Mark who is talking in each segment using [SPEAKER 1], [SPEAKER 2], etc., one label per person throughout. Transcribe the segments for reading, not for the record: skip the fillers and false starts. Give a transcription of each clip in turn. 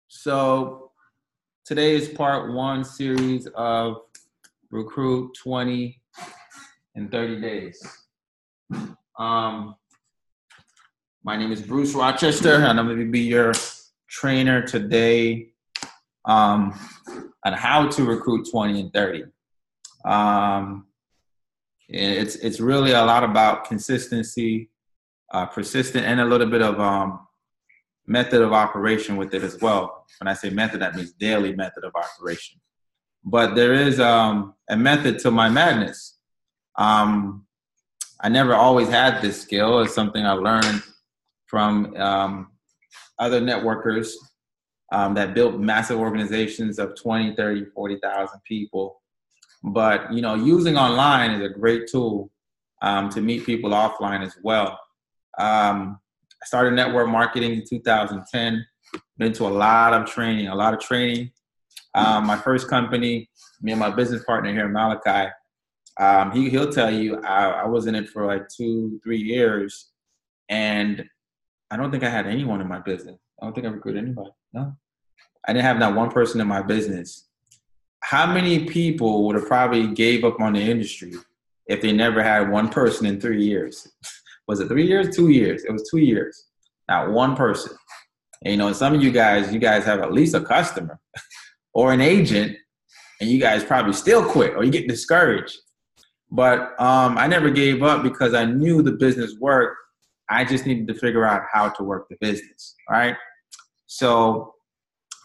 [SPEAKER 1] So today is part one series of Recruit 20 in 30 days. My name is Bruce Rochester, and I'm going to be your trainer today on how to recruit 20 and 30. It's really a lot about consistency, persistent, and a little bit of method of operation with it as well. When I say method, that means daily method of operation. But there is a method to my madness. I never always had this skill. It's something I learned from other networkers that built massive organizations of 20, 30, 40,000 people. But, using online is a great tool to meet people offline as well. I started network marketing in 2010. Been to a lot of training. My first company, me and my business partner here, Malachi, he'll tell you I was in it for like 2-3 years, and I don't think I had anyone in my business. I don't think I recruited anybody. No, I didn't have not one person in my business. How many people would have probably gave up on the industry if they never had one person in 3 years? Was it 3 years? 2 years. It was 2 years. Not one person. And, some of you guys have at least a customer or an agent, and you guys probably still quit or you get discouraged. But I never gave up because I knew the business worked. I just needed to figure out how to work the business, right? So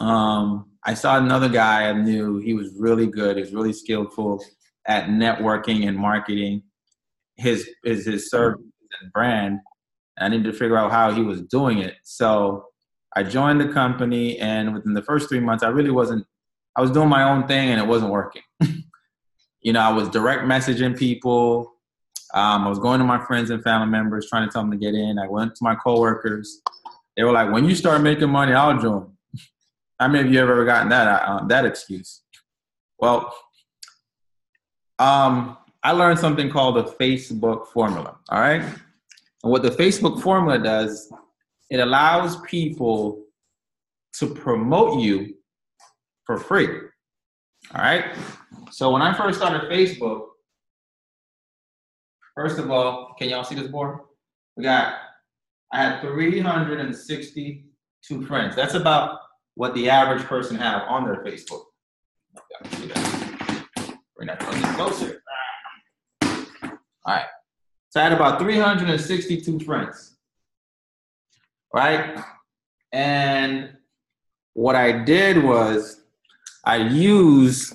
[SPEAKER 1] I saw another guy I knew. He was really good. He was really skillful at networking and marketing his service and brand. And I needed to figure out how he was doing it. So I joined the company, and within the first 3 months, I was doing my own thing, and it wasn't working. I was direct messaging people. I was going to my friends and family members trying to tell them to get in. I went to my coworkers. They were like, when you start making money, I'll join. How many of you have ever gotten that excuse? Well, I learned something called the Facebook formula, all right? And what the Facebook formula does, it allows people to promote you for free, all right? So when I first started Facebook, first of all, can y'all see this board? I had 362 friends. That's about what the average person have on their Facebook. See that. Bring that a little closer. All right. So I had about 362 friends, right? And what I did was I used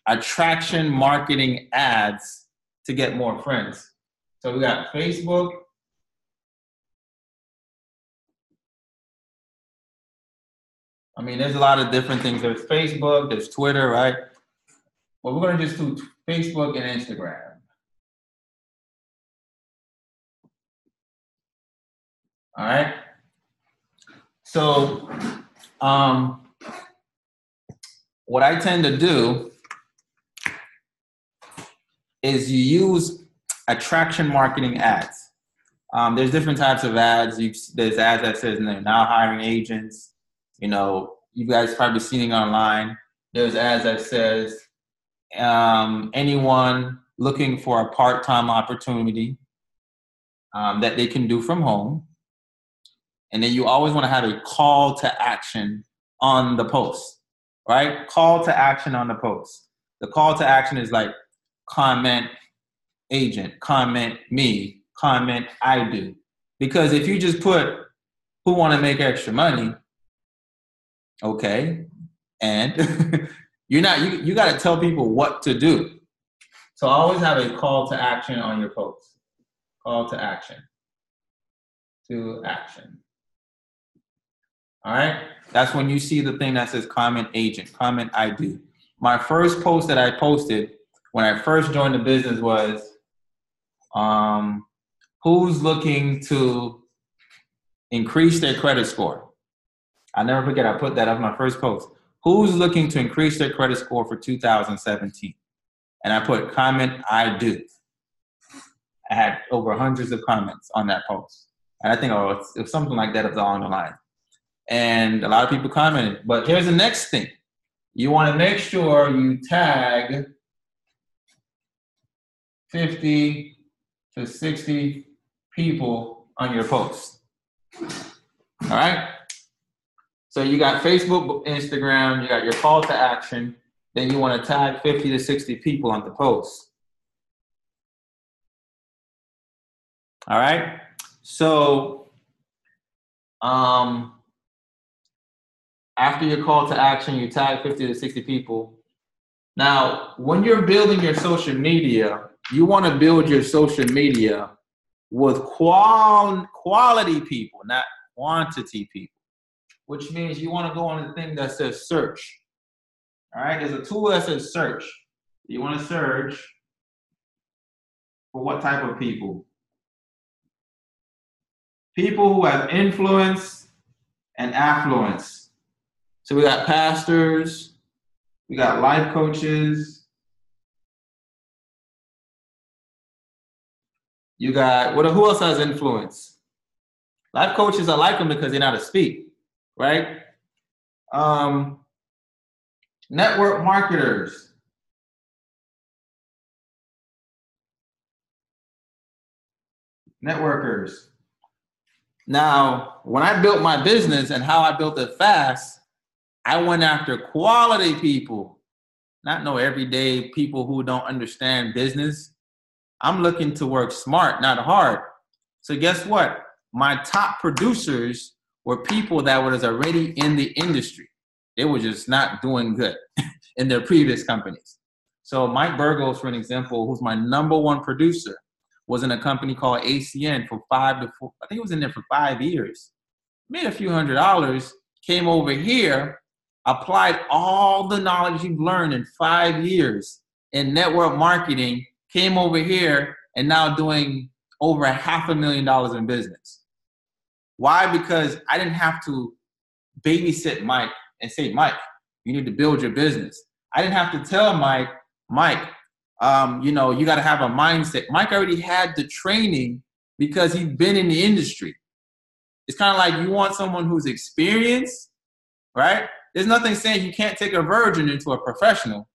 [SPEAKER 1] attraction marketing ads to get more friends. So we got Facebook. I mean, there's a lot of different things. There's Facebook, there's Twitter, right? Well, we're going to just do Facebook and Instagram. All right. So what I tend to do is you use attraction marketing ads. There's different types of ads. There's ads that says they're now hiring agents. You guys probably seen it online. There's ads that says anyone looking for a part-time opportunity that they can do from home. And then you always want to have a call to action on the post, right? Call to action on the post. The call to action is like comment agent, comment me, comment I do. Because if you just put who want to make extra money, okay, and you got to tell people what to do. So always have a call to action on your post. Call to action. To action. All right? That's when you see the thing that says comment agent, comment I do. My first post that I posted when I first joined the business was, who's looking to increase their credit score? I'll never forget, I put that up my first post. Who's looking to increase their credit score for 2017? And I put comment I do. I had over hundreds of comments on that post. And I think it was something like that along the line. And a lot of people commented. But here's the next thing. You want to make sure you tag 50 to 60 people on your post. All right? So you got Facebook, Instagram, you got your call to action. Then you want to tag 50 to 60 people on the post. All right? So after your call to action, you tag 50 to 60 people. Now, when you're building your social media, you want to build your social media with quality people, not quantity people, which means you want to go on the thing that says search. All right, there's a tool that says search. You want to search for what type of people? People who have influence and affluence. So we got pastors, we got life coaches, you got, who else has influence? Life coaches, I like them because they know how to speak, right? Network marketers. Networkers. Now, when I built my business and how I built it fast, I went after quality people, not no everyday people who don't understand business. I'm looking to work smart, not hard. So guess what? My top producers were people that was already in the industry. They were just not doing good in their previous companies. So Mike Burgos, for an example, who's my #1 producer, was in a company called ACN for 5 to 4, I think he was in there for 5 years. Made a few $100s, came over here, applied all the knowledge you've learned in 5 years in network marketing, came over here and now doing over $500,000 in business. Why? Because I didn't have to babysit Mike and say, Mike, you need to build your business. I didn't have to tell Mike, you got to have a mindset. Mike already had the training because he'd been in the industry. It's kind of like you want someone who's experienced, right? There's nothing saying you can't take a virgin into a professional.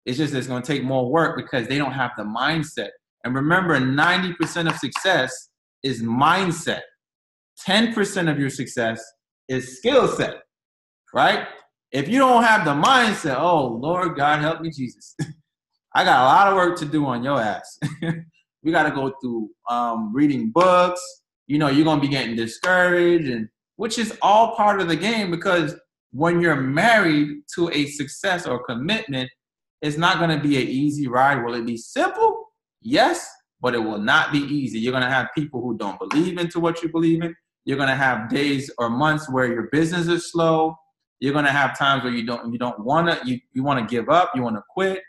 [SPEAKER 1] It's just it's going to take more work because they don't have the mindset. And remember, 90% of success is mindset. 10% of your success is skill set, right? If you don't have the mindset, oh, Lord God, help me, Jesus. I got a lot of work to do on your ass. We got to go through reading books. You're going to be getting discouraged, and which is all part of the game, because when you're married to a success or commitment, it's not going to be an easy ride. Will it be simple? Yes, but it will not be easy. You're going to have people who don't believe into what you believe in. You're going to have days or months where your business is slow. You're going to have times where you don't want to, you want to give up, you want to quit.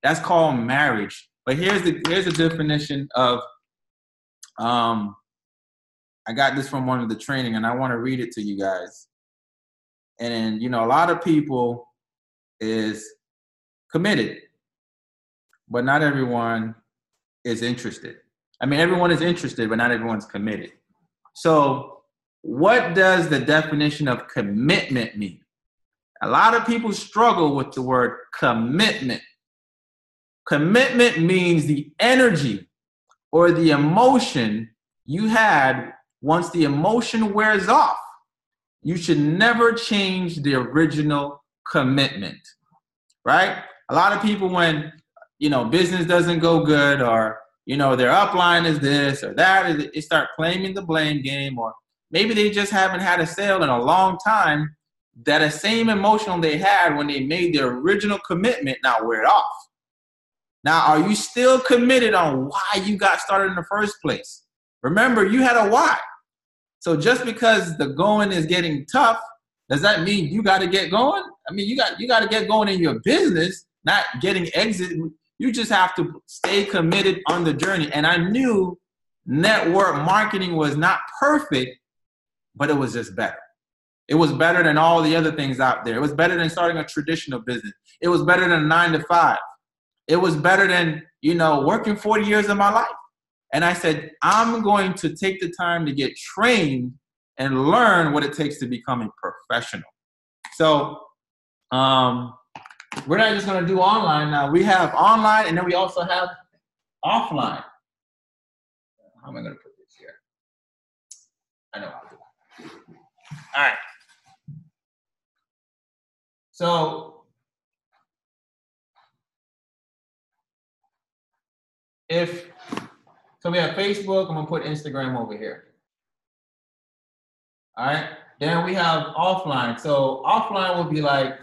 [SPEAKER 1] That's called marriage. But here's the definition of, I got this from one of the training and I want to read it to you guys. And a lot of people is committed, but not everyone is interested. I mean, everyone is interested, but not everyone's committed. So what does the definition of commitment mean? A lot of people struggle with the word commitment. Commitment means the energy or the emotion you had. Once the emotion wears off, you should never change the original commitment, right? A lot of people, when, business doesn't go good, or, their upline is this or that, they start claiming the blame game, or maybe they just haven't had a sale in a long time, that the same emotion they had when they made their original commitment now wear it off. Now, are you still committed on why you got started in the first place? Remember, you had a why. So just because the going is getting tough, does that mean you got to get going? I mean, you got to get going in your business, not getting exit. You just have to stay committed on the journey. And I knew network marketing was not perfect, but it was just better. It was better than all the other things out there. It was better than starting a traditional business. It was better than a 9-to-5. It was better than, working 40 years of my life. And I said, I'm going to take the time to get trained and learn what it takes to become a professional. So we're not just going to do online now. We have online, and then we also have offline. How am I going to put this here? I know how to do it. All right. So we have Facebook, I'm gonna put Instagram over here. All right, then we have offline. So offline will be like,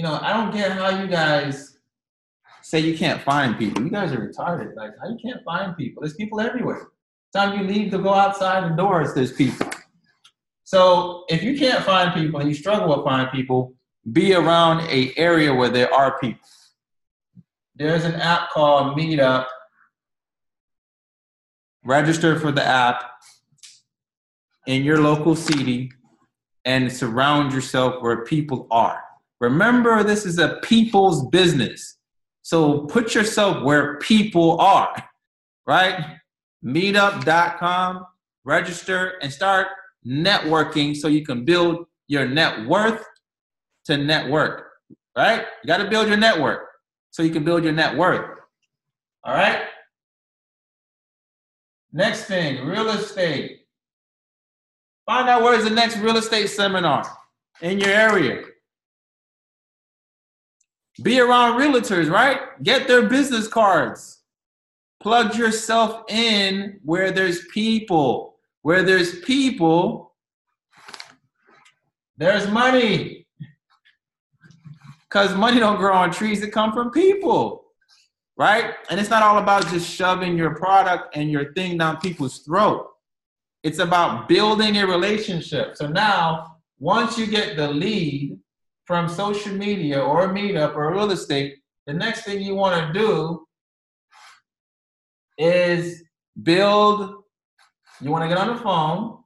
[SPEAKER 1] I don't get how you guys say you can't find people. You guys are retarded. Like, how you can't find people? There's people everywhere. Time you leave to go outside the doors, there's people. So if you can't find people and you struggle with finding people, be around an area where there are people. There's an app called Meetup. Register for the app in your local city and surround yourself where people are. Remember, this is a people's business. So put yourself where people are, right? Meetup.com, register and start networking so you can build your net worth to network, right? You got to build your network so you can build your net worth, all right? Next thing, real estate. Find out where's the next real estate seminar in your area. Be around realtors, right? Get their business cards. Plug yourself in where there's people. Where there's people, there's money. Because money don't grow on trees, it comes from people. Right? And it's not all about just shoving your product and your thing down people's throat. It's about building a relationship. So now, once you get the lead from social media or Meetup or real estate, the next thing you want to do is build, you want to get on the phone,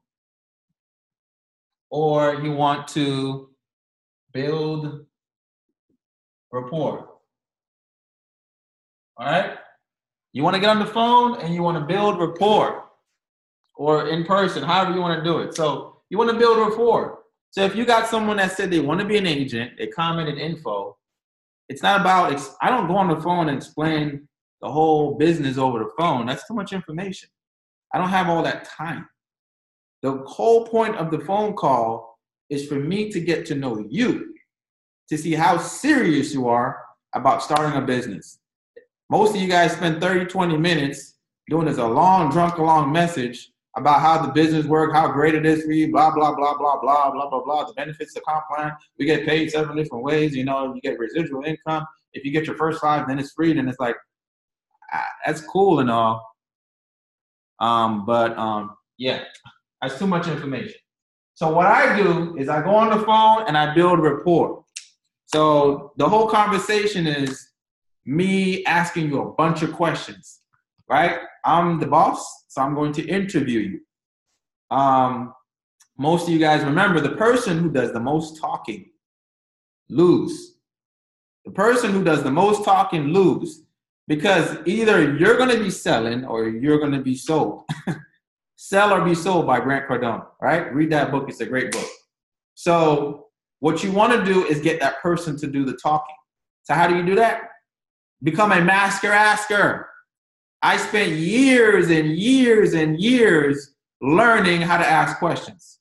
[SPEAKER 1] or you want to build rapport. All right? You want to get on the phone and you want to build rapport, or in person, however you want to do it. So you want to build rapport. So if you got someone that said they want to be an agent, they commented info, it's not about, I don't go on the phone and explain the whole business over the phone. That's too much information. I don't have all that time. The whole point of the phone call is for me to get to know you, to see how serious you are about starting a business. Most of you guys spend 30, 20 minutes doing this a long, drunk along message about how the business works, how great it is for you, blah, blah, blah, blah, blah, blah, blah, blah. The benefits of comp plan, we get paid 7 different ways. You get residual income. If you get your first 5, then it's free. Then it's like, that's cool and all. Yeah, that's too much information. So what I do is I go on the phone and I build rapport. So the whole conversation is me asking you a bunch of questions, right? I'm the boss, so I'm going to interview you. Most of you guys remember the person who does the most talking lose. The person who does the most talking lose, because either you're going to be selling or you're going to be sold. Sell or Be Sold by Grant Cardone, right? Read that book. It's a great book. So what you want to do is get that person to do the talking. So how do you do that? Become a master asker. I spent years and years and years learning how to ask questions.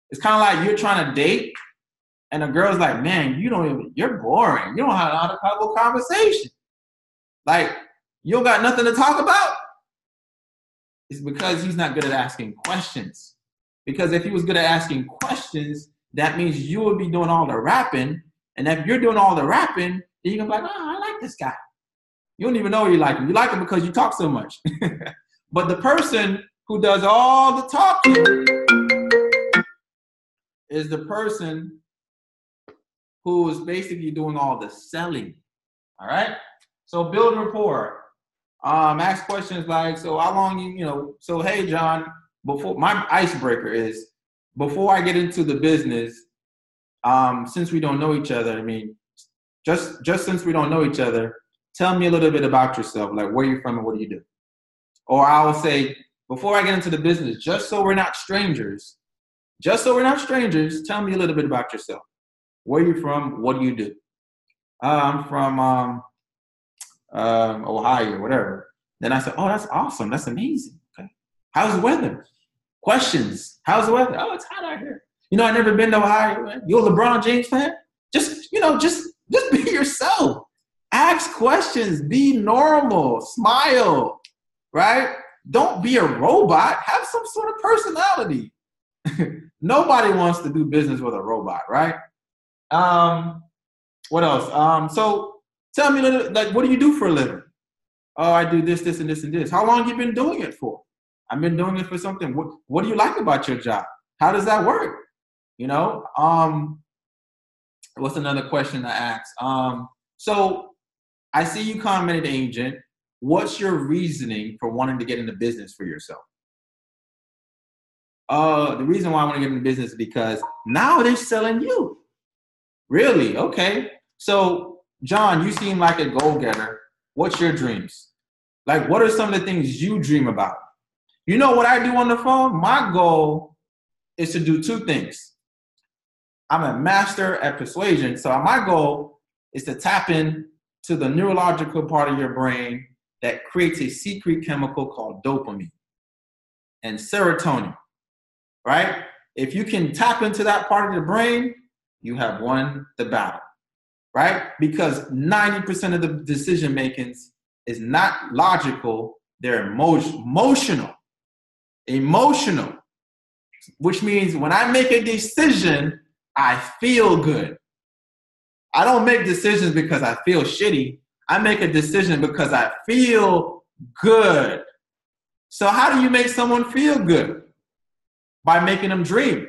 [SPEAKER 1] It's kind of like you're trying to date and a girl's like, man, you're boring. You don't know how to have a conversation. Like, you don't got nothing to talk about? It's because he's not good at asking questions. Because if he was good at asking questions, that means you would be doing all the rapping. And if you're doing all the rapping, then you're going to be like, oh, I like this guy. You don't even know you like him. You like him because you talk so much. But the person who does all the talking is the person who is basically doing all the selling. All right? So build rapport. Ask questions like, so how long so hey, John, before my icebreaker is, before I get into the business, since we don't know each other, I mean, just since we don't know each other, tell me a little bit about yourself, like where you're from and what do you do? Or I'll say, before I get into the business, just so we're not strangers, Just so we're not strangers, tell me a little bit about yourself. Where are you from? What do you do? I'm from Ohio, whatever. Then I said, oh, that's awesome. That's amazing. Okay. How's the weather? Questions. How's the weather? Oh, it's hot out here. You know, I've never been to Ohio. Man. You a LeBron James fan? Just be yourself. Ask questions. Be normal. Smile. Right? Don't be a robot. Have some sort of personality. Nobody wants to do business with a robot, right? What else? So tell me a little, like, what do you do for a living? Oh, I do this, this, and this, and this. How long have you been doing it for? I've been doing it for something. What do you like about your job? How does that work? You know, what's another question I ask? So I see you commented, agent. What's your reasoning for wanting to get into business for yourself? The reason why I want to get into business is because now they're selling you. Really? Okay. So, John, you seem like a goal-getter. What's your dreams? Like, what are some of the things you dream about? You know what I do on the phone? My goal is to do two things. I'm a master at persuasion. So my goal is to tap in to the neurological part of your brain that creates a secret chemical called dopamine and serotonin, right? If you can tap into that part of the brain, you have won the battle, right? Because 90% of the decision makings is not logical, they're emotional, which means when I make a decision, I feel good. I don't make decisions because I feel shitty. I make a decision because I feel good. So how do you make someone feel good? By making them dream.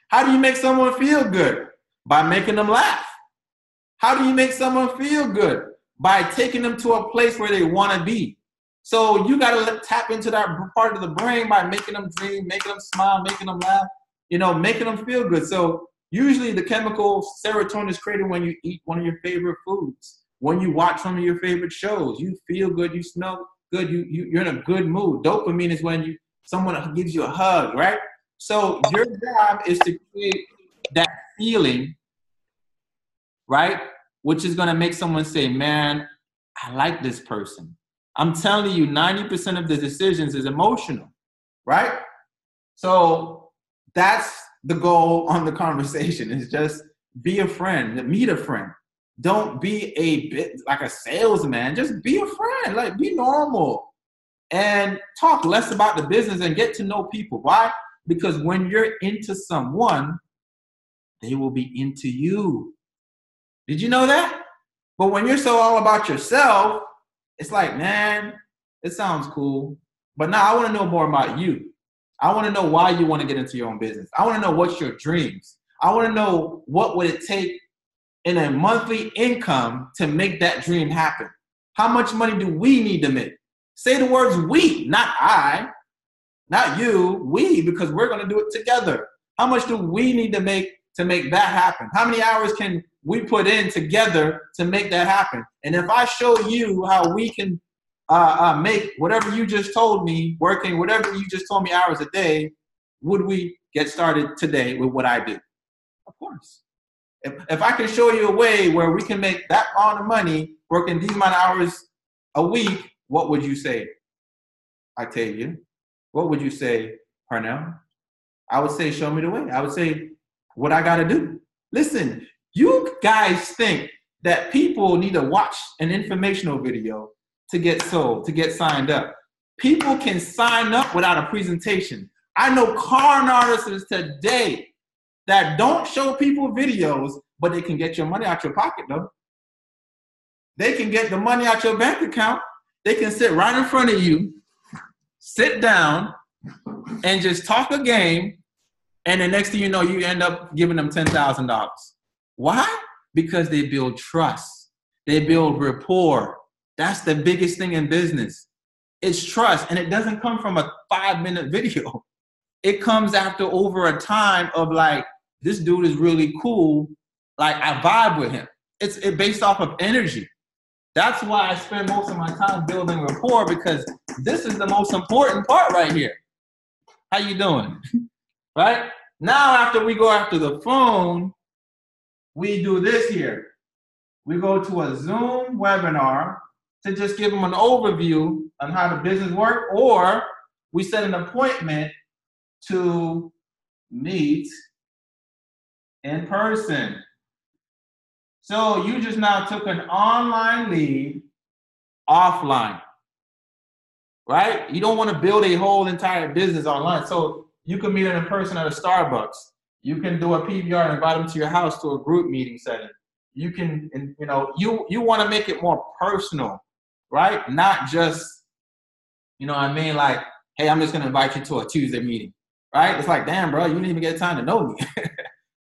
[SPEAKER 1] How do you make someone feel good? By making them laugh. How do you make someone feel good? By taking them to a place where they want to be. So you got to tap into that part of the brain by making them dream, making them smile, making them laugh, making them feel good. So usually the chemical serotonin is created when you eat one of your favorite foods, when you watch one of your favorite shows. You feel good, you smell good, you're in a good mood. Dopamine is when someone gives you a hug, right? So your job is to create that feeling, right? Which is going to make someone say, man, I like this person. I'm telling you, 90% of the decisions is emotional, right? So that's the goal on the conversation, is just be a friend, meet a friend. Don't be a bit like a salesman. Just be a friend, like be normal and talk less about the business and get to know people. Why? Because when you're into someone, they will be into you. Did you know that? But when you're so all about yourself, it's like, man, it sounds cool. But now I want to know more about you. I want to know why you want to get into your own business. I want to know what's your dreams. I want to know what would it take in a monthly income to make that dream happen. How much money do we need to make? Say the words we, not I, not you, we, because we're going to do it together. How much do we need to make that happen? How many hours can we put in together to make that happen? And if I show you how we can make whatever you just told me, working whatever you just told me hours a day, would we get started today with what I do? Of course. If I can show you a way where we can make that amount of money working these amount of hours a week, what would you say? I tell you. What would you say, Parnell? I would say, show me the way. I would say, what I got to do. Listen, you guys think that people need to watch an informational video to get sold, to get signed up. People can sign up without a presentation. I know con artists today that don't show people videos, but they can get your money out your pocket, though. They can get the money out your bank account. They can sit right in front of you, sit down, and just talk a game, and the next thing you know, you end up giving them $10,000. Why? Because they build trust. They build rapport. That's the biggest thing in business. It's trust, and it doesn't come from a 5-minute video. It comes after over a time of like, this dude is really cool. Like, I vibe with him. It's based off of energy. That's why I spend most of my time building rapport, because this is the most important part right here. How you doing? Right? Now, after we go after the phone, we do this here. We go to a Zoom webinar to just give them an overview on how the business works, or we set an appointment to meet in person. So you just now took an online lead offline, right? You don't want to build a whole entire business online. So you can meet them in person at a Starbucks. You can do a PBR and invite them to your house to a group meeting setting. You can, you know, you want to make it more personal, right? Not just, you know what I mean? Like, hey, I'm just going to invite you to a Tuesday meeting, right? It's like, damn, bro, you didn't even get time to know me.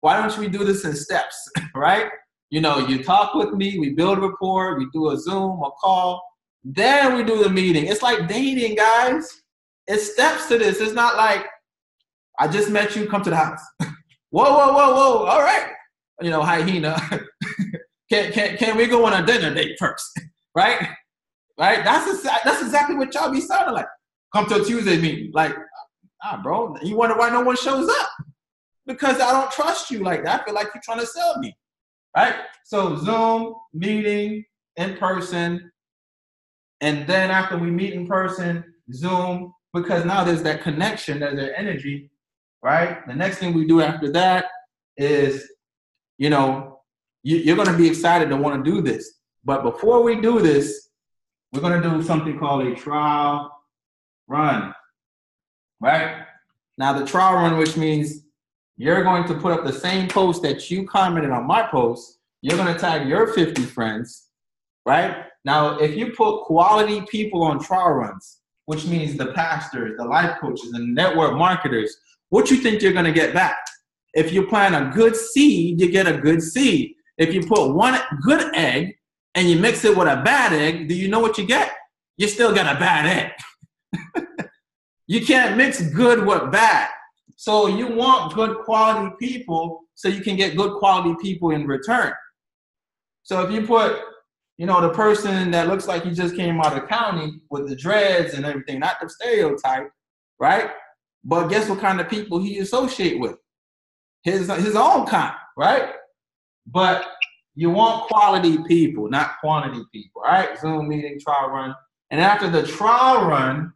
[SPEAKER 1] Why don't we do this in steps, right? You know, you talk with me, we build a rapport, we do a Zoom, a call, then we do the meeting. It's like dating, guys. It's steps to this. It's not like, I just met you, come to the house. Whoa, whoa, whoa, whoa, all right. You know, hyena. Can we go on a dinner date first, right? Right? That's exactly what y'all be sounding like. Come to a Tuesday meeting. Like, bro, you wonder why no one shows up? Because I don't trust you like that. I feel like you're trying to sell me, right? So Zoom, meeting, in person, and then after we meet in person, Zoom, because now there's that connection, there's that energy, right? The next thing we do after that is, you know, you're going to be excited to want to do this. But before we do this, we're going to do something called a trial run, right? Now, the trial run, which means you're going to put up the same post that you commented on my post. You're going to tag your 50 friends, right? Now, if you put quality people on trial runs, which means the pastors, the life coaches, and network marketers, what you think you're going to get back? If you plant a good seed, you get a good seed. If you put one good egg and you mix it with a bad egg, do you know what you get? You still get a bad egg. You can't mix good with bad. So you want good quality people so you can get good quality people in return. So if you put, you know, the person that looks like he just came out of county with the dreads and everything, not the stereotype, right? But guess what kind of people he associate with? His own kind, right? But you want quality people, not quantity people, all right? Zoom meeting, trial run. And after the trial run,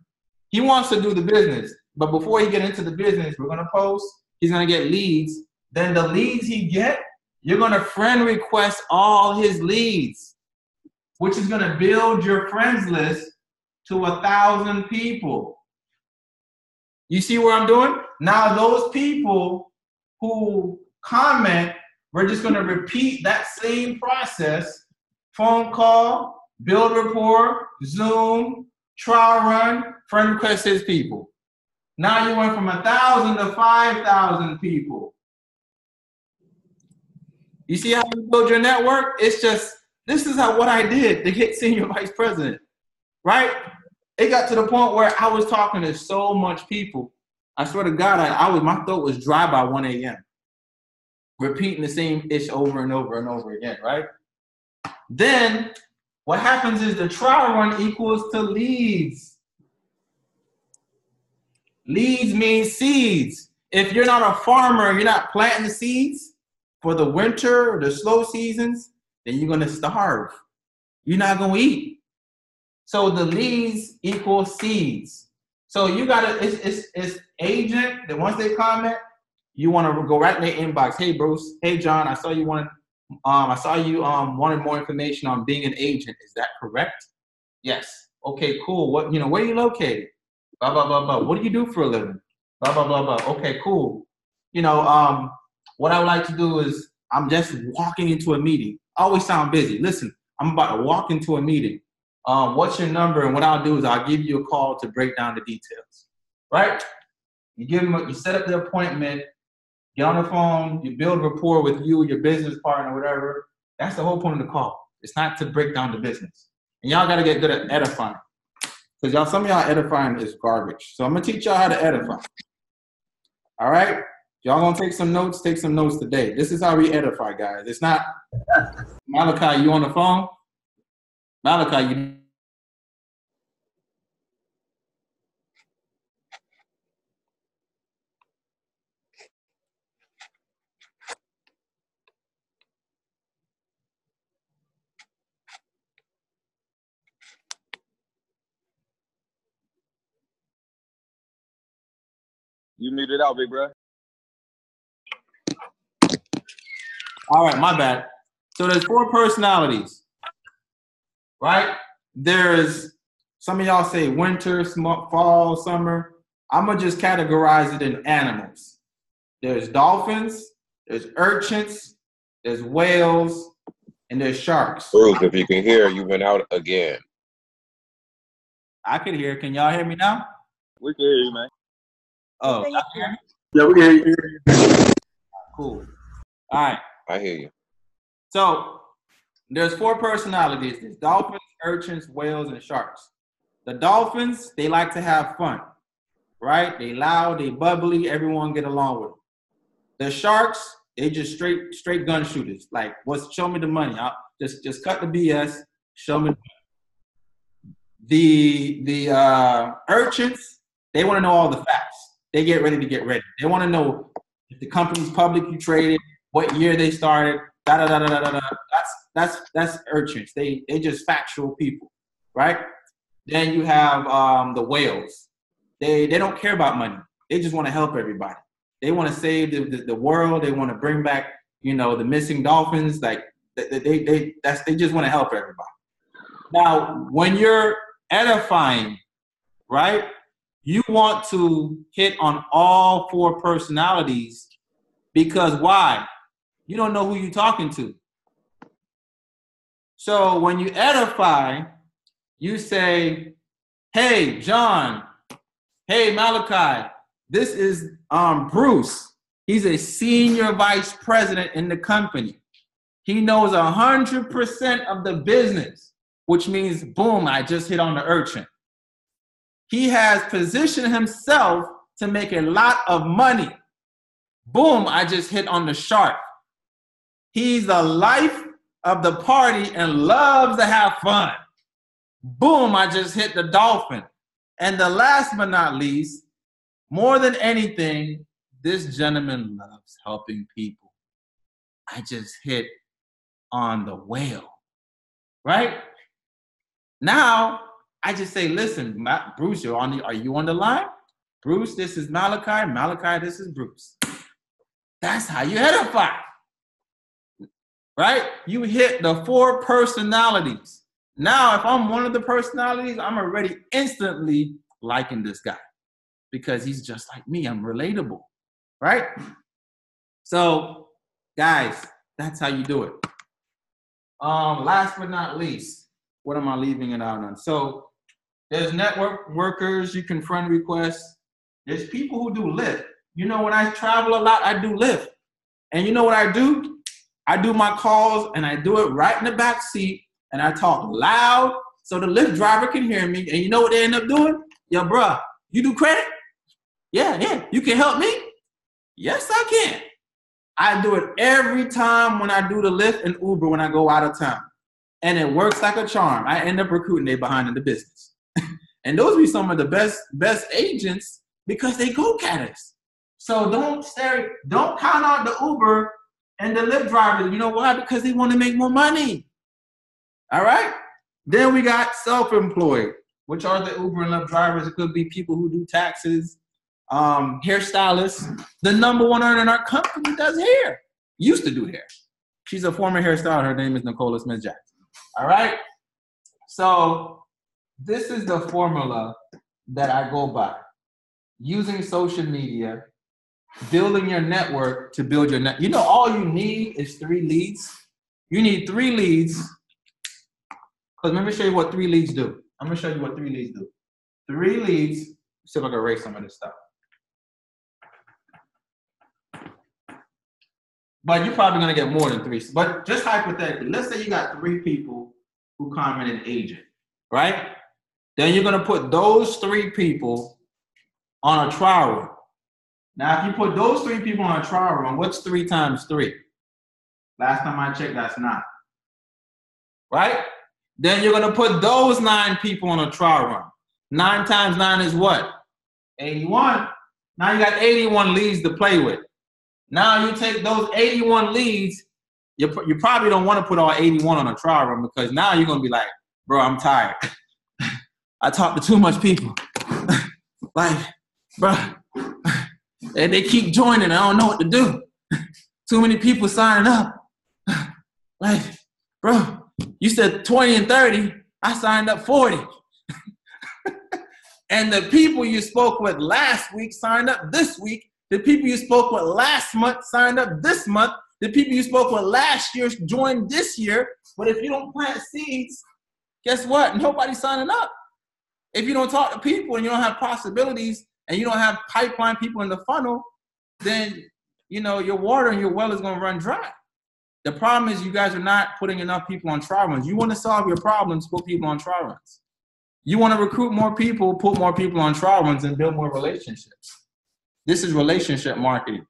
[SPEAKER 1] he wants to do the business. But before he get into the business, we're going to post. He's going to get leads. Then the leads he get, you're going to friend request all his leads, which is going to build your friends list to 1,000 people. You see what I'm doing? Now those people who comment, we're just going to repeat that same process. Phone call, build rapport, Zoom, trial run, friend request his people. Now you went from 1,000 to 5,000 people. You see how you build your network? It's just, this is what I did to get senior vice president, right? It got to the point where I was talking to so much people. I swear to God, my throat was dry by 1 a.m. Repeating the same ish over and over and over again, right? Then what happens is the trial run equals to leads. Leads means seeds. If you're not a farmer, you're not planting the seeds for the winter or the slow seasons, then you're going to starve. You're not going to eat. So the leads equal seeds. So you got to, it's agent that once they comment, you want to go right in their inbox. Hey, Bruce. Hey, John. I saw you wanted more information on being an agent. Is that correct? Yes. Okay, cool. What, where are you located? Blah, blah, blah, blah. What do you do for a living? Blah, blah, blah, blah. Okay, cool. What I would like to do is I'm just walking into a meeting. I always sound busy. Listen, I'm about to walk into a meeting. What's your number? And what I'll do is I'll give you a call to break down the details, right? You set up the appointment, get on the phone, you build rapport with you, your business partner, whatever. That's the whole point of the call. It's not to break down the business. And y'all got to get good at edifying. Because some of y'all edifying is garbage. So I'm going to teach y'all how to edify. All right? Y'all going to take some notes today. This is how we edify, guys. It's not, Malachi, you on the phone? Malachi, you.
[SPEAKER 2] You muted out, big bro.
[SPEAKER 1] All right, my bad. So there's 4 personalities, right? There's, some of y'all say winter, fall, summer. I'm going to just categorize it in animals. There's dolphins, there's urchins, there's whales, and there's sharks.
[SPEAKER 3] Bruce, if you can hear, you went out again.
[SPEAKER 1] I can hear. Can y'all hear me now?
[SPEAKER 2] We can hear you, man.
[SPEAKER 1] Oh, y'all hear me?
[SPEAKER 4] Yeah, we can hear you.
[SPEAKER 1] Cool. All right.
[SPEAKER 3] I hear you.
[SPEAKER 1] So there's 4 personalities. There's dolphins, urchins, whales, and sharks. The dolphins, they like to have fun, right? They loud, they bubbly, everyone get along with them. The sharks, they just straight gun shooters. Like, show me the money. I'll just cut the BS. Show me the urchins, they want to know all the facts. They get ready to get ready. They want to know if the company's publicly traded, what year they started, That's urchins. They just factual people, right? Then you have the whales. They don't care about money. They just want to help everybody. They want to save the world. They want to bring back, the missing dolphins. Like they just want to help everybody. Now, when you're edifying, right? You want to hit on all 4 personalities because why? You don't know who you're talking to. So when you edify, you say, hey, John, hey, Malachi, this is Bruce. He's a senior vice president in the company. He knows 100% of the business, which means, boom, I just hit on the urchin. He has positioned himself to make a lot of money. Boom, I just hit on the shark. He's the life of the party and loves to have fun. Boom, I just hit the dolphin. And the last but not least, more than anything, this gentleman loves helping people. I just hit on the whale, right? Now, I just say, listen, Bruce, are you on the line? Bruce, this is Malachi. Malachi, this is Bruce. That's how you edify, right? You hit the 4 personalities. Now, if I'm one of the personalities, I'm already instantly liking this guy because he's just like me. I'm relatable, right? So, guys, that's how you do it. Last but not least, what am I leaving it out on? So, there's network workers, you can friend requests. There's people who do Lyft. When I travel a lot, I do Lyft. And you know what I do? I do my calls and I do it right in the back seat and I talk loud so the Lyft driver can hear me. And you know what they end up doing? Yo, bruh, you do credit? Yeah. You can help me? Yes, I can. I do it every time when I do the Lyft and Uber when I go out of town. And it works like a charm. I end up recruiting they behind in the business. And those be some of the best agents because they go-getters. So don't count out the Uber and the Lyft drivers. You know why? Because they want to make more money. All right? Then we got self-employed, which are the Uber and Lyft drivers. It could be people who do taxes, hairstylists. The number 1 earner in our company does hair. Used to do hair. She's a former hairstylist. Her name is Nicola Smith-Jackson. All right? So this is the formula that I go by. Using social media, building your network to build your network. All you need is 3 leads. You need 3 leads. Because let me show you what 3 leads do. I'm going to show you what 3 leads do. 3 leads. Let's see if I can erase some of this stuff. But you're probably going to get more than 3. But just hypothetically, let's say you got 3 people who comment an agent, right? Then you're going to put those 3 people on a trial run. Now, if you put those 3 people on a trial run, what's 3 times 3? Last time I checked, that's 9. Right? Then you're going to put those 9 people on a trial run. 9 times 9 is what? 81. Now you got 81 leads to play with. Now you take those 81 leads, you probably don't want to put all 81 on a trial run because now you're going to be like, bro, I'm tired. I talk to too much people. Like, bro, And they keep joining. I don't know what to do. Too many people signing up. Like, bro, you said 20 and 30. I signed up 40. And the people you spoke with last week signed up this week. The people you spoke with last month signed up this month. The people you spoke with last year joined this year. But if you don't plant seeds, guess what? Nobody's signing up. If you don't talk to people and you don't have possibilities and you don't have pipeline people in the funnel, then, you know, your water and your well is going to run dry. The problem is you guys are not putting enough people on trial runs. You want to solve your problems, put people on trial runs. You want to recruit more people, put more people on trial runs and build more relationships. This is relationship marketing.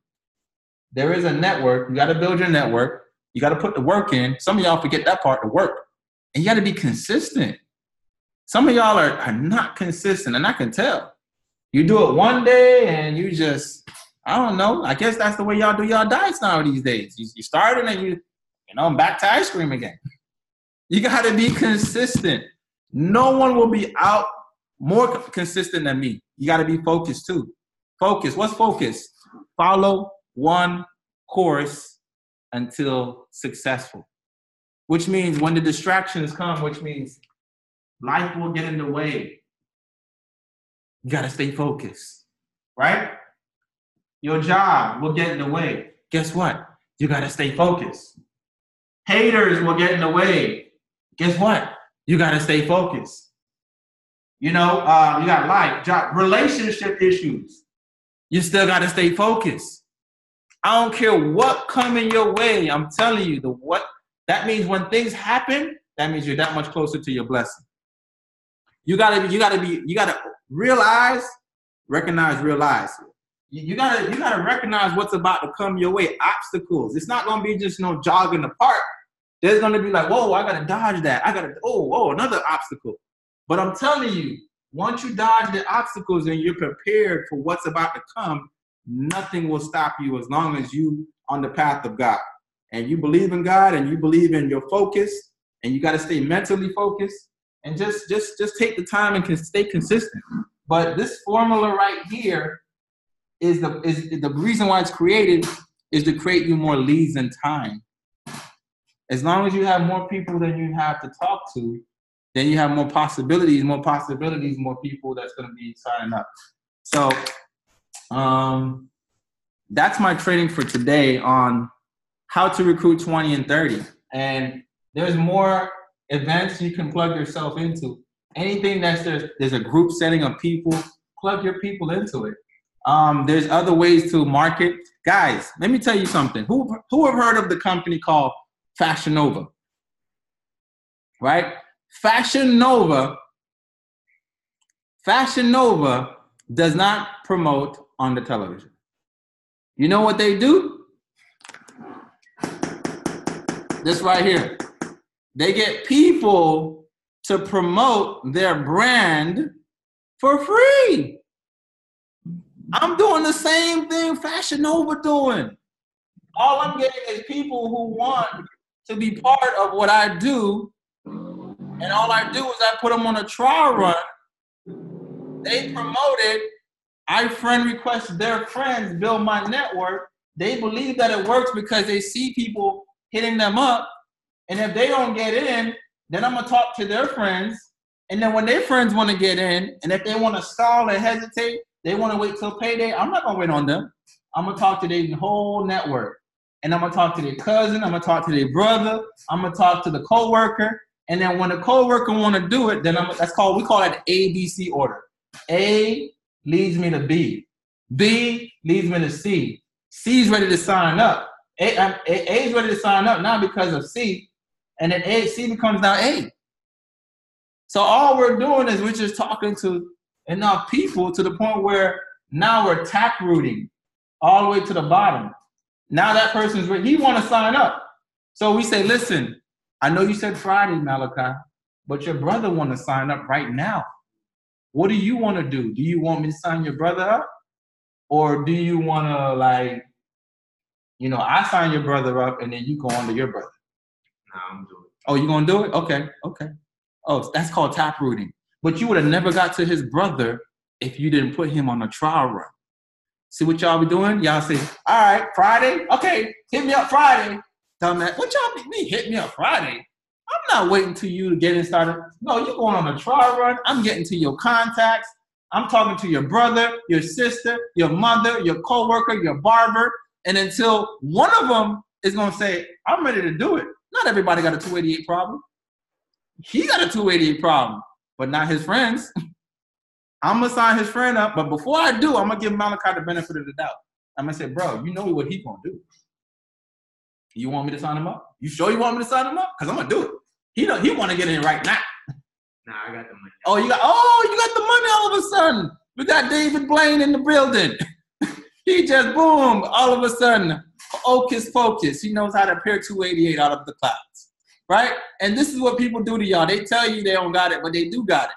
[SPEAKER 1] There is a network. You got to build your network. You got to put the work in. Some of y'all forget that part, the work. And you got to be consistent. Some of y'all are not consistent, and I can tell. You do it one day, and you just, I don't know. I guess that's the way y'all do y'all diets now these days. You start it, and I'm back to ice cream again. You got to be consistent. No one will be out more consistent than me. You got to be focused, too. Focus. What's focus? Follow one course until successful, which means when the distractions come, which means life will get in the way. You got to stay focused, right? Your job will get in the way. Guess what? You got to stay focused. Haters will get in the way. Guess what? You got to stay focused. You know, you got life, job, relationship issues. You still got to stay focused. I don't care what coming your way. I'm telling you, that means when things happen, that means you're that much closer to your blessing. You gotta recognize. You gotta recognize what's about to come your way. Obstacles. It's not gonna be just jog in the park. There's gonna be like, whoa, I gotta dodge that. Another obstacle. But I'm telling you, once you dodge the obstacles and you're prepared for what's about to come, nothing will stop you as long as you on the path of God. And you believe in God and you believe in your focus, and you got to stay mentally focused and just take the time and stay consistent. But this formula right here is the reason why it's created is to create you more leads and time. As long as you have more people than you have to talk to, then you have more possibilities, more people that's going to be signing up. So that's my training for today on how to recruit 20 and 30. And there's more events you can plug yourself into. Anything there's a group setting of people, plug your people into it. There's other ways to market. Guys, let me tell you something. Who have heard of the company called Fashion Nova? Right? Fashion Nova does not promote on the television. You know what they do? This right here. They get people to promote their brand for free. I'm doing the same thing Fashion Nova doing. All I'm getting is people who want to be part of what I do. And all I do is I put them on a trial run. They promote it. I friend request their friends, build my network. They believe that it works because they see people hitting them up. And if they don't get in, then I'm going to talk to their friends. And then when their friends want to get in, and if they want to stall and hesitate, they want to wait till payday, I'm not going to wait on them. I'm going to talk to their whole network. And I'm going to talk to their cousin. I'm going to talk to their brother. I'm going to talk to the coworker. And then when the coworker want to do it, then we call it the ABC order. A leads me to B. B leads me to C. C is ready to sign up. A is ready to sign up now because of C. And then C becomes now A. So all we're doing is we're just talking to enough people to the point where now we're tap rooting all the way to the bottom. Now that person's ready. He want to sign up. So we say, listen, I know you said Friday, Malachi, but your brother want to sign up right now. What do you want to do? Do you want me to sign your brother up? Or do you want to I sign your brother up and then you go on to your brother?
[SPEAKER 5] No, I'm doing it.
[SPEAKER 1] Oh, you going to do it? Okay. Oh, that's called tap rooting. But you would have never got to his brother if you didn't put him on a trial run. See what y'all be doing? Y'all say, all right, Friday? Okay, hit me up Friday. Tell them that, what y'all mean hit me up Friday? I'm not waiting till you to get in started. No, you're going on a trial run. I'm getting to your contacts. I'm talking to your brother, your sister, your mother, your coworker, your barber. And until one of them is going to say, I'm ready to do it. Not everybody got a 288 problem. He got a 288 problem, but not his friends. I'm going to sign his friend up. But before I do, I'm going to give Malachi the benefit of the doubt. I'm going to say, bro, you know what he's going to do. You want me to sign him up? You sure you want me to sign him up? Because I'm going to do it. He want to get in right now.
[SPEAKER 5] Nah, I got the money.
[SPEAKER 1] Oh, you got the money all of a sudden. We got David Blaine in the building. He just, boom, all of a sudden, hocus pocus. He knows how to pair 288 out of the clouds, right? And this is what people do to y'all. They tell you they don't got it, but they do got it.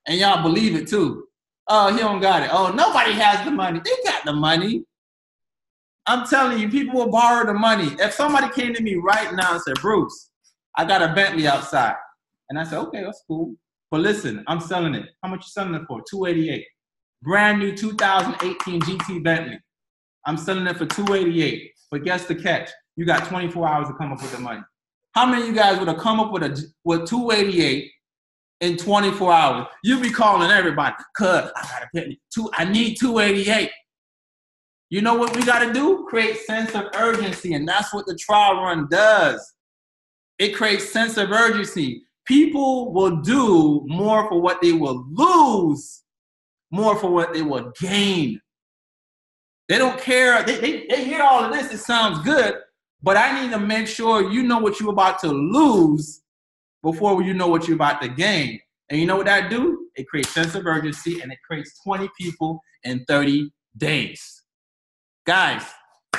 [SPEAKER 1] And y'all believe it too. Oh, he don't got it. Oh, nobody has the money. They got the money. I'm telling you, people will borrow the money. If somebody came to me right now and said, Bruce, I got a Bentley outside. And I said, okay, that's cool. But listen, I'm selling it. How much you selling it for? $288. Brand new 2018 GT Bentley. I'm selling it for $288. But guess the catch? You got 24 hours to come up with the money. How many of you guys would have come up with $288 in 24 hours? You'd be calling everybody, cuz I got a Bentley. I need $288. You know what we got to do? Create sense of urgency. And that's what the trial run does. It creates sense of urgency. People will do more for what they will lose, more for what they will gain. They don't care. They hear all of this. It sounds good, but I need to make sure you know what you're about to lose before you know what you're about to gain. And you know what that do? It creates sense of urgency, and it creates 20 people in 30 days. Guys,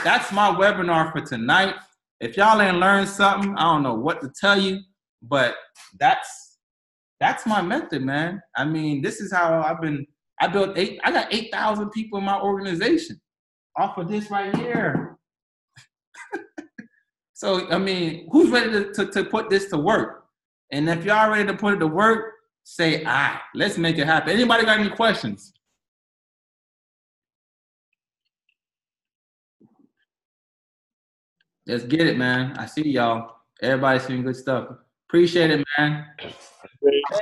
[SPEAKER 1] that's my webinar for tonight. If y'all ain't learned something, I don't know what to tell you, but that's my method, man. I mean, this is how I got 8,000 people in my organization off of this right here. So, I mean, who's ready to put this to work? And if y'all ready to put it to work, say, let's make it happen. Anybody got any questions? Let's get it, man. I see y'all. Everybody's saying good stuff. Appreciate it, man.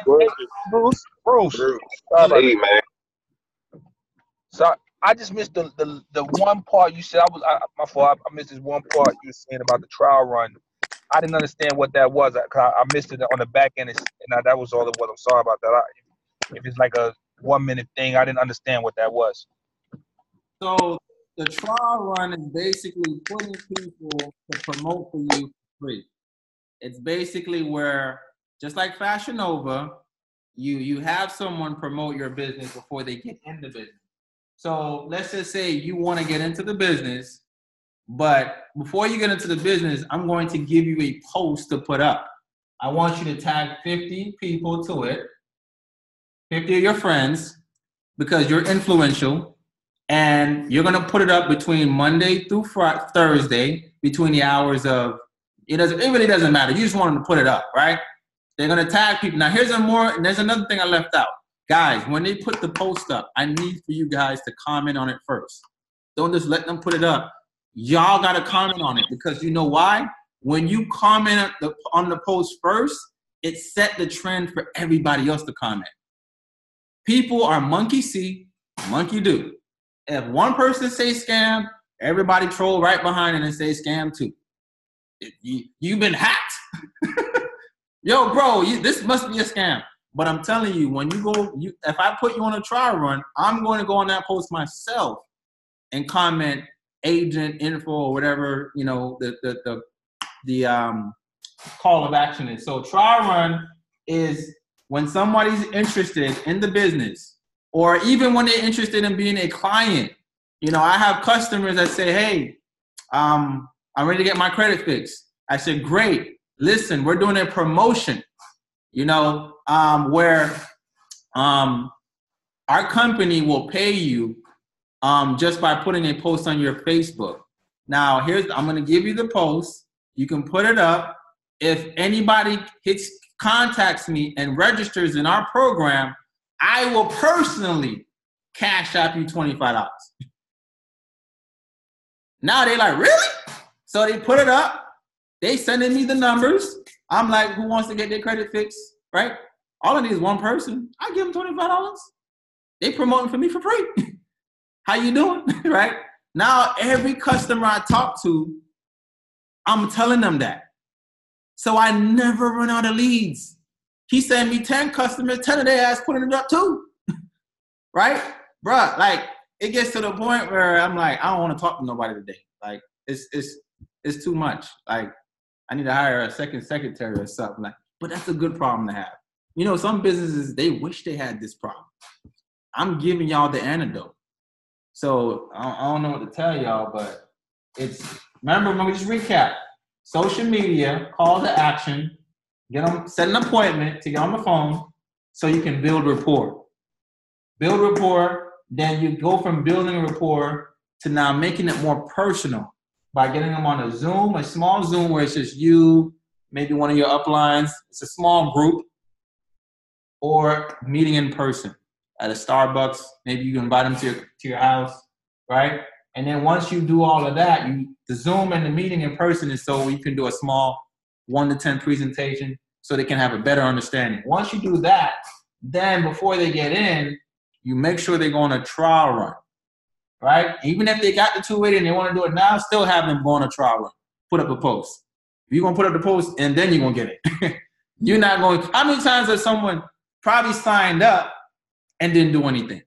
[SPEAKER 6] Bruce.
[SPEAKER 3] Hey, man.
[SPEAKER 6] So I just missed the one part you said. My fault. I missed this one part you were saying about the trial run. I didn't understand what that was. Cause I missed it on the back end, and that was all it was. I'm sorry about that. If it's like a 1 minute thing, I didn't understand what that was.
[SPEAKER 1] So the trial run is basically putting people to promote for you for free. It's basically where, just like Fashion Nova, you have someone promote your business before they get into business. So let's just say you want to get into the business, but before you get into the business, I'm going to give you a post to put up. I want you to tag 50 people to it, 50 of your friends, because you're influential. And you're going to put it up between Monday through Thursday, between the hours of, it really doesn't matter. You just want them to put it up, right? They're going to tag people. Now, there's another thing I left out. Guys, when they put the post up, I need for you guys to comment on it first. Don't just let them put it up. Y'all got to comment on it, because you know why? When you comment on the post first, it set the trend for everybody else to comment. People are monkey see, monkey do. If one person says scam, everybody troll right behind it and say scam too. You've been hacked. Yo, bro, this must be a scam. But I'm telling you, when you go, if I put you on a trial run, I'm going to go on that post myself and comment agent info or whatever, the call of action is. So trial run is when somebody's interested in the business, or even when they're interested in being a client. I have customers that say, hey, I'm ready to get my credit fixed. I said, great. Listen, we're doing a promotion, where our company will pay you just by putting a post on your Facebook. Now, I'm going to give you the post. You can put it up. If anybody contacts me and registers in our program, I will personally cash app you $25. Now they like, really? So they put it up. They sending me the numbers. I'm like, who wants to get their credit fixed, right? All I need is one person. I give them $25. They promoting for me for free. How you doing, right? Now every customer I talk to, I'm telling them that. So I never run out of leads. He sent me 10 customers, 10 of their ass putting it up too, right? Bruh, like it gets to the point where I'm like, I don't want to talk to nobody today. Like it's too much. Like I need to hire a second secretary or something. Like, but that's a good problem to have. You know, some businesses, they wish they had this problem. I'm giving y'all the antidote. So I don't know what to tell y'all, but remember, let me just recap. Social media, call to action, set an appointment to get on the phone so you can build rapport. Build rapport, then you go from building rapport to now making it more personal by getting them on a Zoom, a small Zoom where it's just you, maybe one of your uplines. It's a small group, or meeting in person at a Starbucks. Maybe you can invite them to your house, right? And then once you do all of that, the Zoom and the meeting in person is so you can do a small 1 to 10 presentation so they can have a better understanding. Once you do that, then before they get in, you make sure they go on a trial run, right? Even if they got the 280 and they want to do it now, still have them go on a trial run. Put up a post. You're going to put up the post and then you're going to get it. You're not going, how many times has someone probably signed up and didn't do anything?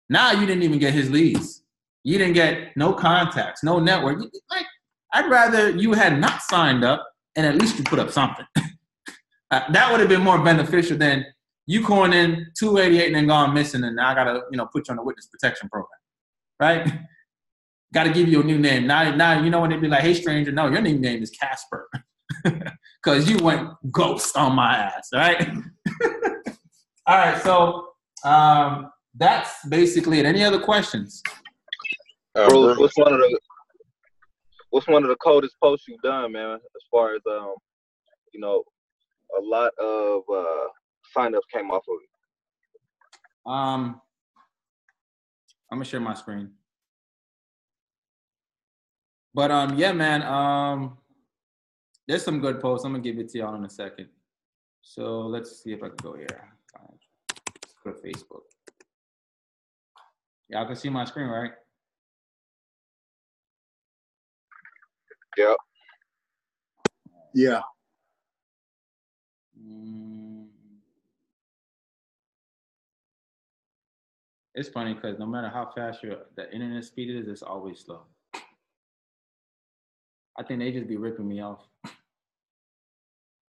[SPEAKER 1] Now you didn't even get his leads. You didn't get no contacts, no network. Like, I'd rather you had not signed up and at least you put up something. That would have been more beneficial than you calling in 288 and then gone missing, and now I gotta, put you on the witness protection program, right? Got to give you a new name. Now you know when they be like, "Hey, stranger," no, your new name is Casper, because you went ghost on my ass, right? All right, so that's basically it. Any other questions?
[SPEAKER 2] Bro, what's one of the coldest posts you've done, man? As far as a lot of signups came off of it.
[SPEAKER 1] I'm gonna share my screen. But yeah, man. There's some good posts. I'm gonna give it to y'all in a second. So let's see if I can go here. Let's go to Facebook. Y'all can see my screen, right?
[SPEAKER 2] Yep.
[SPEAKER 4] Yeah.
[SPEAKER 1] It's funny because no matter how fast the internet speed is, it's always slow. I think they just be ripping me off.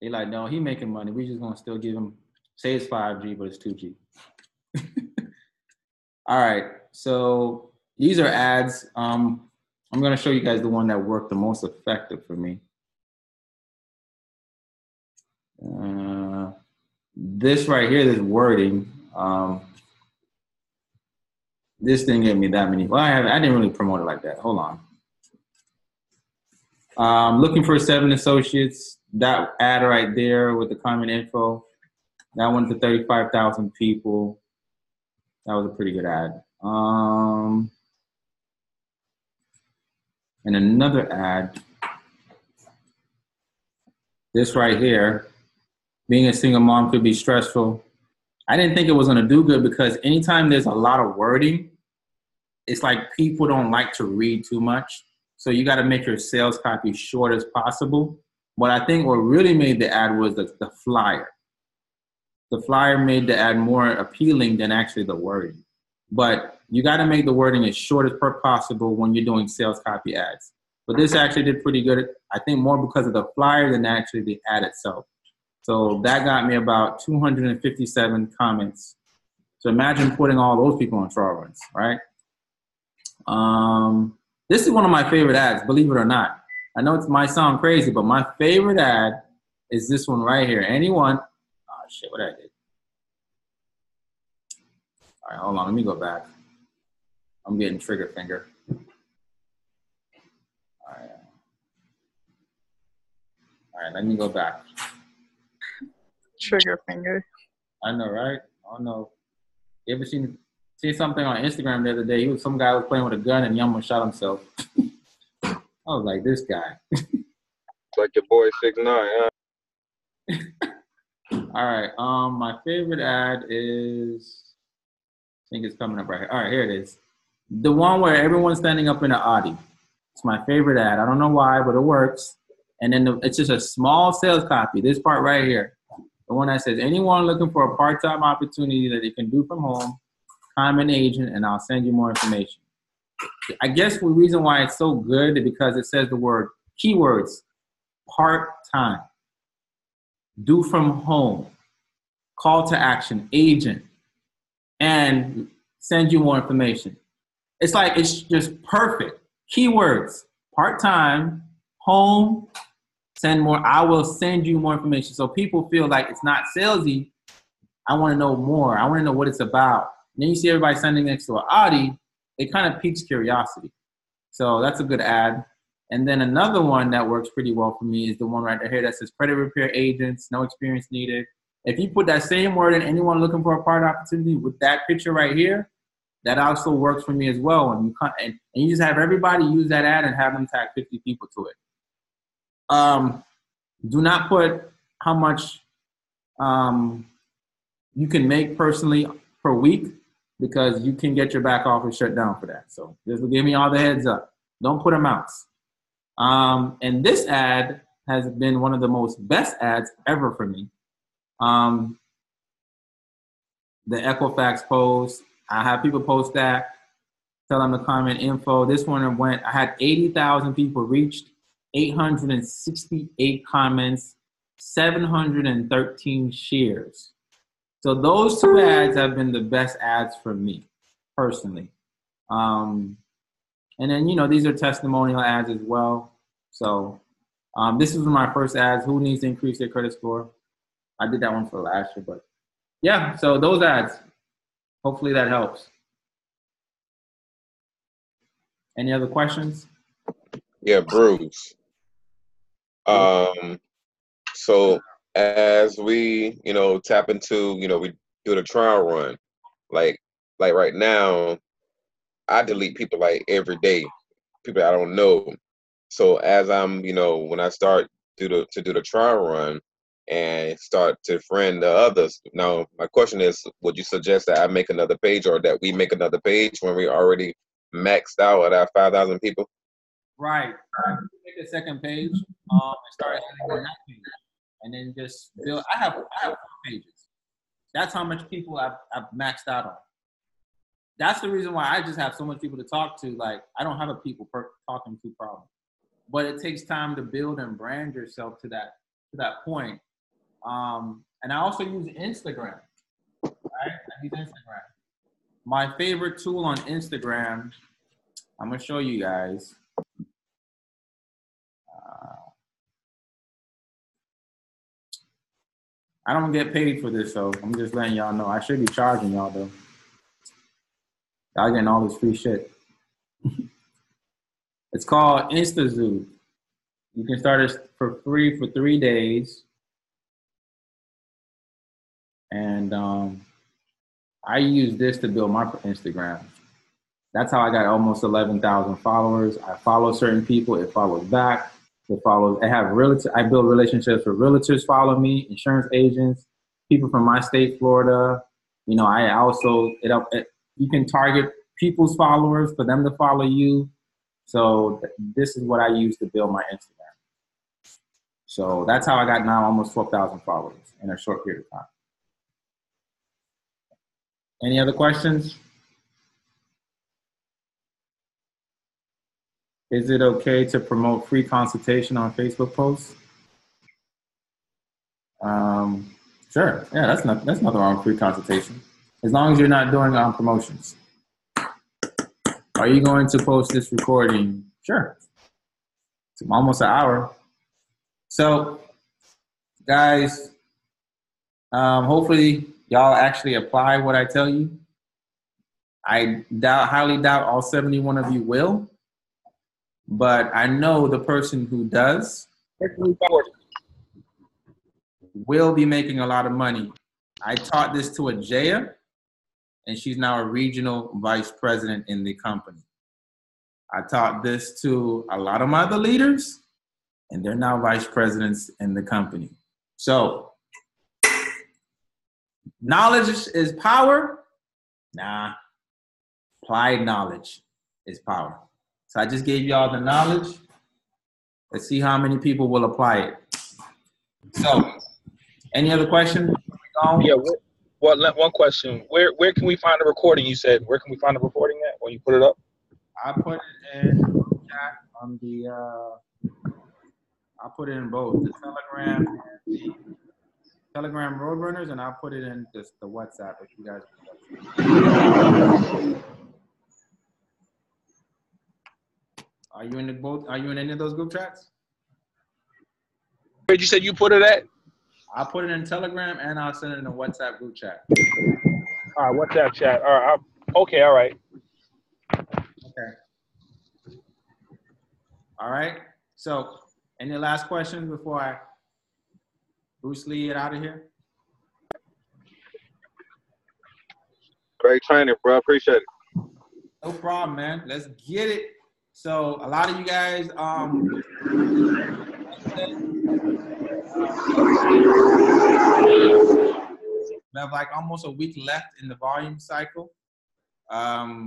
[SPEAKER 1] They like, no, he making money. We just gonna still give him, say it's 5G, but it's 2G. All right, so these are ads. I'm gonna show you guys the one that worked the most effective for me. This right here, this wording, this didn't get me that many. Well, I didn't really promote it like that. Hold on. Looking for 7 associates. That ad right there with the comment info, that went to 35,000 people. That was a pretty good ad. And another ad, this right here, being a single mom could be stressful. I didn't think it was gonna do good because anytime there's a lot of wording, it's like people don't like to read too much. So you gotta make your sales copy short as possible. But I think what really made the ad was the flyer. The flyer made the ad more appealing than actually the wording. But you gotta make the wording as short as possible when you're doing sales copy ads. But this actually did pretty good. I think more because of the flyer than actually the ad itself. So that got me about 257 comments. So imagine putting all those people on trial runs, right? This is one of my favorite ads, believe it or not. I know it might sound crazy, but my favorite ad is this one right here. Anyone, oh shit, what I did. All right, hold on, let me go back. I'm getting trigger finger. All right, let me go back.
[SPEAKER 7] Trigger finger.
[SPEAKER 1] I know, right? I know. You ever see something on Instagram the other day? Some guy was playing with a gun and he almost shot himself. I was like, this guy.
[SPEAKER 2] Like your boy 6ix9ine, huh?
[SPEAKER 1] All right. My favorite ad is, I think it's coming up right here. All right, here it is. The one where everyone's standing up in an Audi. It's my favorite ad. I don't know why, but it works. And then it's just a small sales copy. This part right here. The one that says, anyone looking for a part-time opportunity that they can do from home, I'm an agent, and I'll send you more information. I guess the reason why it's so good is because it says the word keywords, part-time, do from home, call to action, agent, and send you more information. It's like, it's just perfect. Keywords, part-time, home, send more, I will send you more information. So people feel like it's not salesy. I want to know more. I want to know what it's about. And then you see everybody sending next to an Audi, it kind of piques curiosity. So that's a good ad. And then another one that works pretty well for me is the one right here that says credit repair agents, no experience needed. If you put that same word in anyone looking for a part opportunity with that picture right here, that also works for me as well. And you just have everybody use that ad and have them tag 50 people to it. Do not put how much you can make personally per week, because you can get your back office shut down for that. So this will give me all the heads up. Don't put amounts. And this ad has been one of the most best ads ever for me. The Equifax post, I have people post that, tell them to comment info. This one went, I had 80,000 people reached, 868 comments, 713 shares. So those two ads have been the best ads for me, personally. And then, these are testimonial ads as well. So this was my first ads. Who needs to increase their credit score? I did that one for last year, but yeah, so those ads. Hopefully that helps. Any other questions?
[SPEAKER 3] Yeah, Bruce. So as we, tap into, we do the trial run, like right now, I delete people like every day, people I don't know. So as I'm, when I start to do the trial run and start to friend the others. Now, my question is, would you suggest that I make another page, or that we make another page when we already maxed out at our 5,000 people?
[SPEAKER 1] Right. Make a second page and start adding on that page. And then just build. I have 4 pages. That's how much people I've maxed out on. That's the reason why I just have so much people to talk to. Like, I don't have a people talking to problem. But it takes time to build and brand yourself to that point. And I also use Instagram. Right? I use Instagram. My favorite tool on Instagram, I'm gonna show you guys. I don't get paid for this, so I'm just letting y'all know. I should be charging y'all though. Y'all getting all this free shit. It's called InstaZoo. You can start it for free for 3 days. And I use this to build my Instagram. That's how I got almost 11,000 followers. I follow certain people, it follows back. I build relationships with realtors follow me, insurance agents, people from my state, Florida. I also, you can target people's followers for them to follow you. So this is what I use to build my Instagram. So that's how I got now almost 12,000 followers in a short period of time. Any other questions? Is it okay to promote free consultation on Facebook posts? Sure. Yeah, that's nothing wrong with free consultation. As long as you're not doing it on promotions. Are you going to post this recording? Sure. It's almost an hour. So, guys, hopefully y'all actually apply what I tell you. I highly doubt all 71 of you will. But I know the person who does will be making a lot of money. I taught this to Ajaya, and she's now a regional vice president in the company. I taught this to a lot of my other leaders, and they're now vice presidents in the company. So, knowledge is power? Nah. Applied knowledge is power. So I just gave y'all the knowledge. Let's see how many people will apply it. So, any other questions?
[SPEAKER 6] Yeah. One question. Where can we find the recording? You said, where can we find the recording at when you put it up?
[SPEAKER 1] I put it in chat on the. I put it in both the Telegram and the Telegram Roadrunners, and I put it in the WhatsApp if you guys. Are you in both? Are you in any of those group chats?
[SPEAKER 6] Where you said you put it at?
[SPEAKER 1] I'll put it in Telegram and I'll send it in a WhatsApp group chat.
[SPEAKER 6] All right, WhatsApp chat. All right. Okay. All right.
[SPEAKER 1] Okay. All right. So, any last questions before I Bruce Lee it out of here?
[SPEAKER 2] Great training, bro. Appreciate it.
[SPEAKER 1] No problem, man. Let's get it. So a lot of you guys, we have like almost a week left in the volume cycle.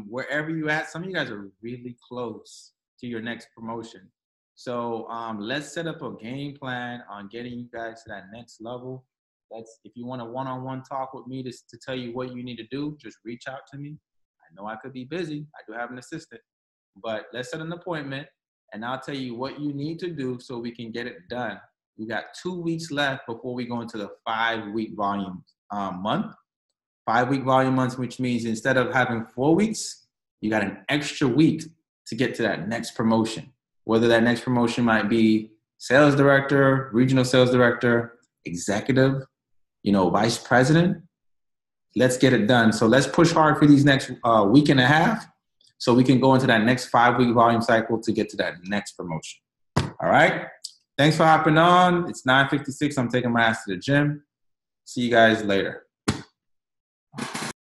[SPEAKER 1] Wherever you at, some of you guys are really close to your next promotion. So let's set up a game plan on getting you guys to that next level. If you want a one-on-one talk with me to tell you what you need to do, just reach out to me. I know I could be busy. I do have an assistant. But let's set an appointment, and I'll tell you what you need to do so we can get it done. We got 2 weeks left before we go into the 5-week volume month. 5-week volume months, which means instead of having 4 weeks, you got an extra week to get to that next promotion. Whether that next promotion might be sales director, regional sales director, executive, vice president. Let's get it done. So let's push hard for these next week and a half so we can go into that next 5-week volume cycle to get to that next promotion. All right? Thanks for hopping on. It's 9:56. I'm taking my ass to the gym. See you guys later.